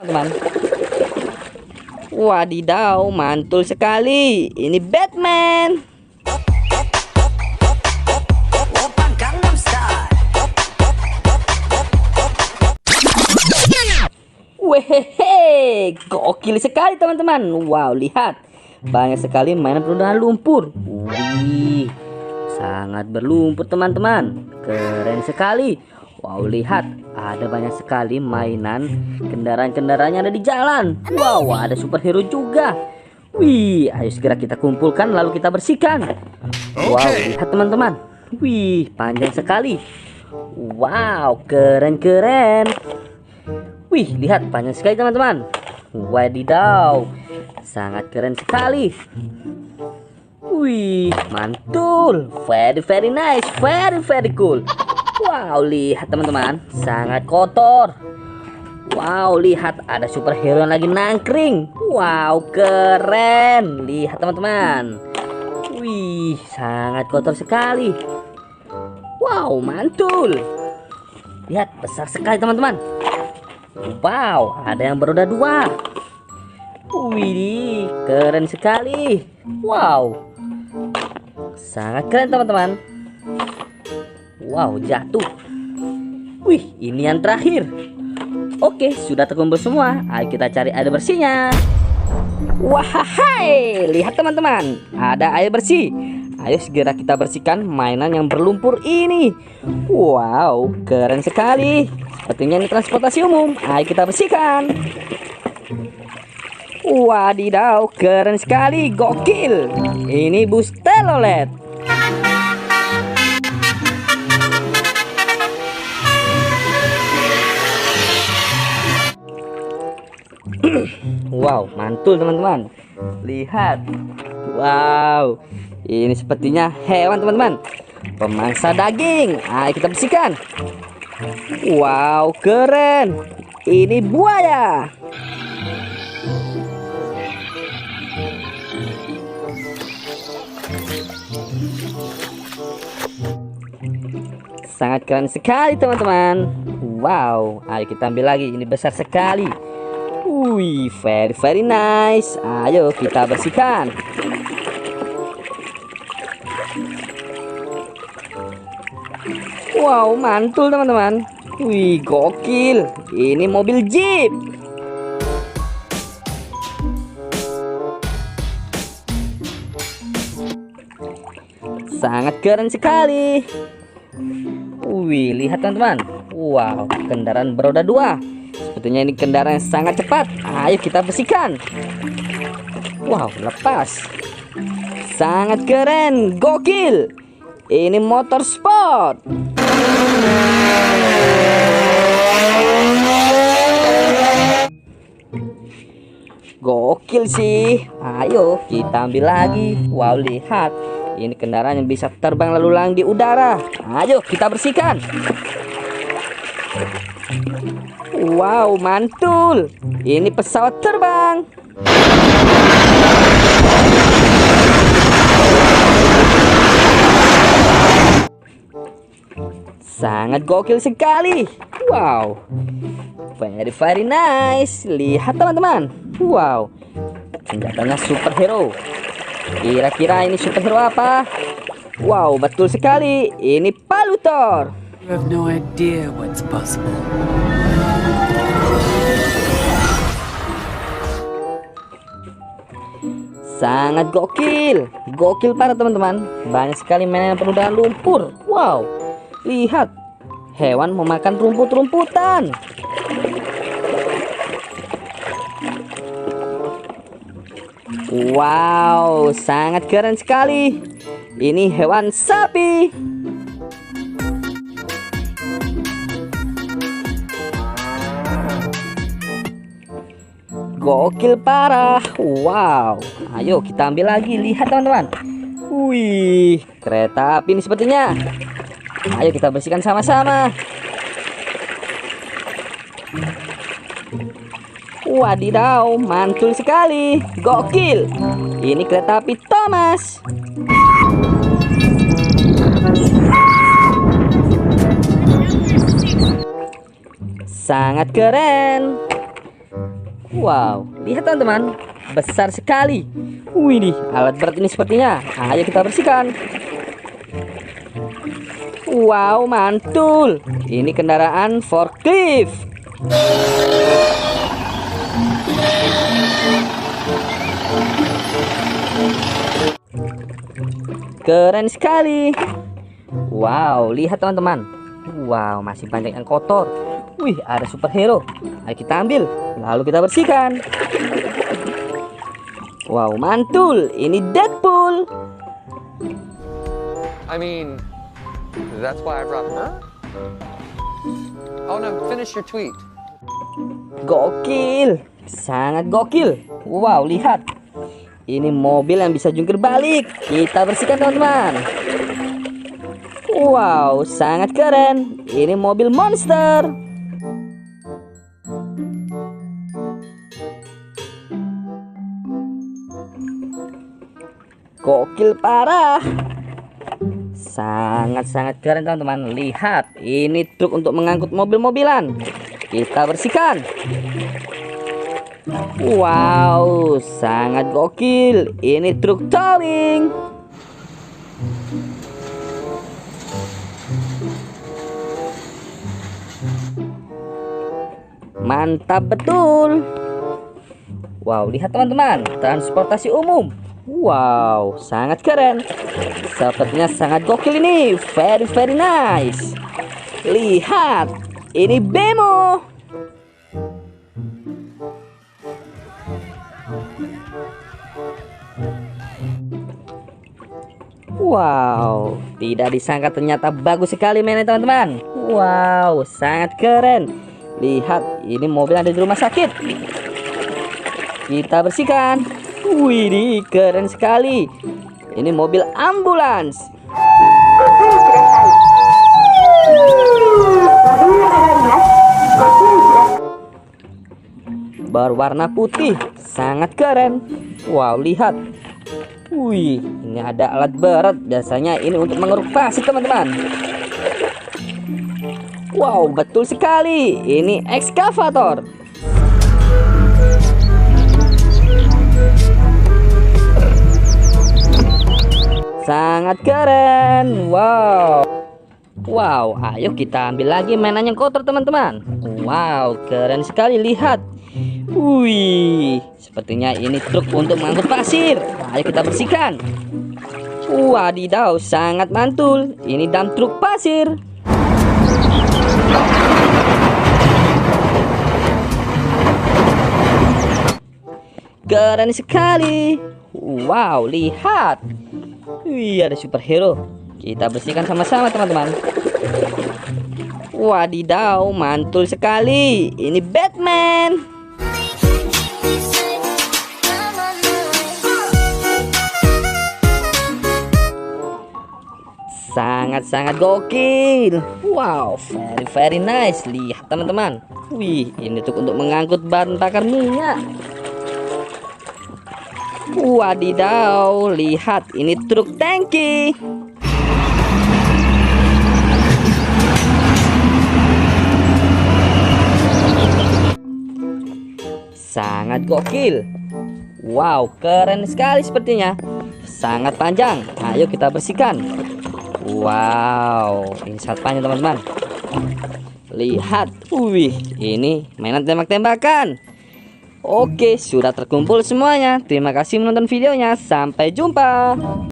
teman. Wadidaw, mantul sekali. Ini Batman. Wehehe, gokil sekali teman-teman. Wow, lihat, banyak sekali mainan penundaan lumpur. Wih, sangat berlumpur teman-teman. Keren sekali. Wow, lihat, ada banyak sekali mainan kendaraan-kendaraan yang ada di jalan. Wow, ada superhero juga. Wih, ayo segera kita kumpulkan lalu kita bersihkan. Wow, lihat teman-teman. Wih, panjang sekali. Wow, keren-keren. Wih, lihat, panjang sekali teman-teman. Wadidaw, sangat keren sekali. Wih, mantul. Very nice, very cool. Wow, lihat teman-teman, sangat kotor. Wow, lihat, ada superhero yang lagi nangkring. Wow, keren. Lihat teman-teman. Wih, sangat kotor sekali. Wow, mantul. Lihat, besar sekali teman-teman. Wow, ada yang beroda 2. Wih, keren sekali. Wow, sangat keren teman-teman. Wow, jatuh. Wih, ini yang terakhir. Oke, sudah terkumpul semua. Ayo kita cari air bersihnya. Wahai, lihat teman-teman, ada air bersih. Ayo segera kita bersihkan mainan yang berlumpur ini. Wow, keren sekali. Sepertinya ini transportasi umum. Ayo kita bersihkan. Wadidaw, keren sekali, gokil. Ini bus telolet. Wow, mantul teman-teman. Lihat. Wow, ini sepertinya hewan teman-teman, pemangsa daging. Ayo kita bersihkan. Wow, keren. Ini buaya. Sangat keren sekali teman-teman. Wow, ayo kita ambil lagi. Ini besar sekali. Wih, very nice. Ayo kita bersihkan. Wow, mantul teman-teman. Wih, gokil. Ini mobil Jeep. Sangat keren sekali. Wih, lihat teman-teman. Wow, kendaraan beroda 2. Sepertinya ini kendaraan yang sangat cepat. Ayo kita bersihkan. Wow, lepas. Sangat keren, gokil. Ini motor sport. Gokil sih. Ayo kita ambil lagi. Wow, lihat, ini kendaraan yang bisa terbang lalu lalang di udara. Ayo kita bersihkan. Wow, mantul. Ini pesawat terbang. Sangat gokil sekali. Wow, very nice. Lihat teman-teman. Wow, senjatanya superhero. Kira-kira ini superhero apa? Wow, betul sekali. Ini Palutor. You have no idea what's possible. Sangat gokil. Gokil para teman-teman. Banyak sekali mainan penundaan lumpur. Wow, lihat, hewan memakan rumput-rumputan. Wow, sangat keren sekali. Ini hewan sapi. Gokil parah. Wow, ayo kita ambil lagi. Lihat teman-teman. Wih, kereta api ini sepertinya. Ayo kita bersihkan sama-sama. Wadidaw, mantul sekali. Gokil. Ini kereta api Thomas. Sangat keren. Wow, lihat teman-teman, besar sekali. Wih, alat berat ini sepertinya. Ayo kita bersihkan. Wow, mantul. Ini kendaraan forklift. Keren sekali. Wow, lihat teman-teman. Wow, masih banyak yang kotor. Wih, ada superhero. Ayo kita ambil, lalu kita bersihkan. Wow, mantul. Ini Deadpool. I mean, that's why I brought her? Oh no, finish your tweet. Gokil, sangat gokil. Wow, lihat. Ini mobil yang bisa jungkir balik. Kita bersihkan teman-teman. Wow, sangat keren. Ini mobil monster. Gokil parah. Sangat-sangat keren teman-teman. Lihat, ini truk untuk mengangkut mobil-mobilan. Kita bersihkan. Wow, sangat gokil. Ini truk towing. Mantap betul. Wow, lihat teman-teman, transportasi umum. Wow, sangat keren. Sepertinya sangat gokil ini. Very nice. Lihat, ini bemo. Wow, tidak disangka ternyata bagus sekali mainnya teman-teman. Wow, sangat keren. Lihat, ini mobil ada di rumah sakit. Kita bersihkan. Wih, keren sekali. Ini mobil ambulans. Berwarna putih, sangat keren. Wow, lihat. Wih, ini ada alat berat. Biasanya ini untuk mengeruk pasir teman-teman. Wow, betul sekali. Ini ekskavator. Sangat keren. Wow. Wow, ayo kita ambil lagi mainan yang kotor teman-teman. Wow, keren sekali. Lihat. Wih, sepertinya ini truk untuk mengangkut pasir. Ayo kita bersihkan. Wadidaw, sangat mantul. Ini dump truk pasir. Keren sekali. Wow, lihat. Wih, ada superhero. Kita bersihkan sama-sama teman-teman. Wadidaw, mantul sekali. Ini Batman. Sangat-sangat gokil. Wow, very nice. Lihat teman-teman. Wih, ini truk untuk mengangkut bahan bakar minyak. Wadidaw, lihat ini truk tangki. Sangat gokil. Wow, keren sekali sepertinya. Sangat panjang. Ayo kita bersihkan. Wow, ini sangat panjang teman-teman. Lihat, wih, ini mainan tembak-tembakan. Oke, sudah terkumpul semuanya. Terima kasih menonton videonya. Sampai jumpa.